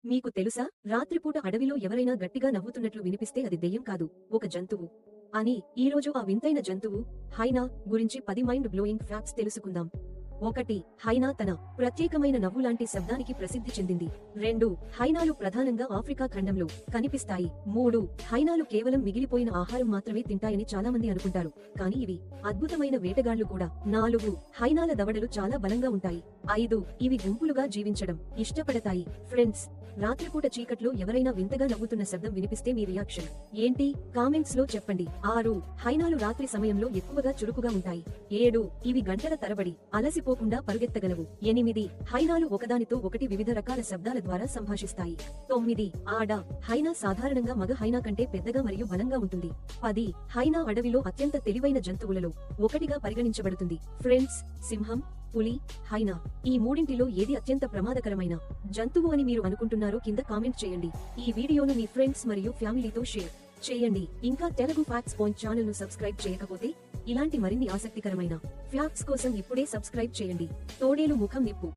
మీకు తెలుసా, రాత్రిపూట అడవిలో ఎవరైనా గట్టిగా నవ్వుతున్నట్లు వినిపిస్తే అది దెయ్యం కాదు, ఒక జంతువు అని. ఈరోజు ఆ వింతైన జంతువు హైనా గురించి 10 మైండ్ బ్లోయింగ్ ఫ్యాక్ట్స్ తెలుసుకుందాం. 1. హైనా తన ప్రత్యేకమైన నవ్వులాంటి శబ్దానికి ప్రసిద్ధి చెందింది. 2. హైనాలు ప్రధానంగా ఆఫ్రికా ఖండంలో కనిపిస్తాయి. 3. హైనాలు కేవలం మిగిలిపోయిన ఆహారం మాత్రమే తింటాయని చాలామంది అనుకుంటారు, కానీ ఇవి అద్భుతమైన వేటగాళ్లు కూడా. 4. హైనాల దవడలు చాలా బలంగా ఉంటాయి. 5. ఇవి గుంపులుగా జీవించడం ఇష్టపడతాయి. ఫ్రెండ్స్, రాత్రిపూట చీకట్లో ఎవరైనా వింతగా నవ్వుతున్న శబ్దం వినిపిస్తే మీ రియాక్షన్ ఏంటి? కామెంట్స్ లో చెప్పండి. 6. హైనాలు రాత్రి సమయంలో ఎక్కువగా చురుకుగా ఉంటాయి. 7. ఇవి గంటల తరబడి అలసిపోకుండా పరుగెత్తగలవు. 8. హైనాలు ఒకదానితో ఒకటి వివిధ రకాల శబ్దాల ద్వారా సంభాషిస్తాయి. 9. ఆడ హైనా సాధారణంగా మగ హైనా కంటే పెద్దగా మరియు బలంగా ఉంటుంది. 10. హైనా అడవిలో అత్యంత తెలివైన జంతువులలో ఒకటిగా పరిగణించబడుతుంది. ఫ్రెండ్స్, సింహం, పులి, హైనా ఈ మూడింటిలో ఏది అత్యంత ప్రమాదకరమైన జంతువు అని మీరు అనుకుంటున్నారో కింద కామెంట్ చేయండి. ఈ వీడియోను మీ ఫ్రెండ్స్ మరియు ఫ్యామిలీతో షేర్ చేయండి. ఇంకా తెలుగు ఫ్యాక్ట్స్ పాయింట్ ఛానల్ ను సబ్స్క్రైబ్ చేయకపోతే ఇలాంటి మరిన్ని ఆసక్తికరమైన ఫ్యాక్ట్స్ కోసం ఇప్పుడే సబ్స్క్రైబ్ చేయండి. తోడేలు ముఖం నిప్పు.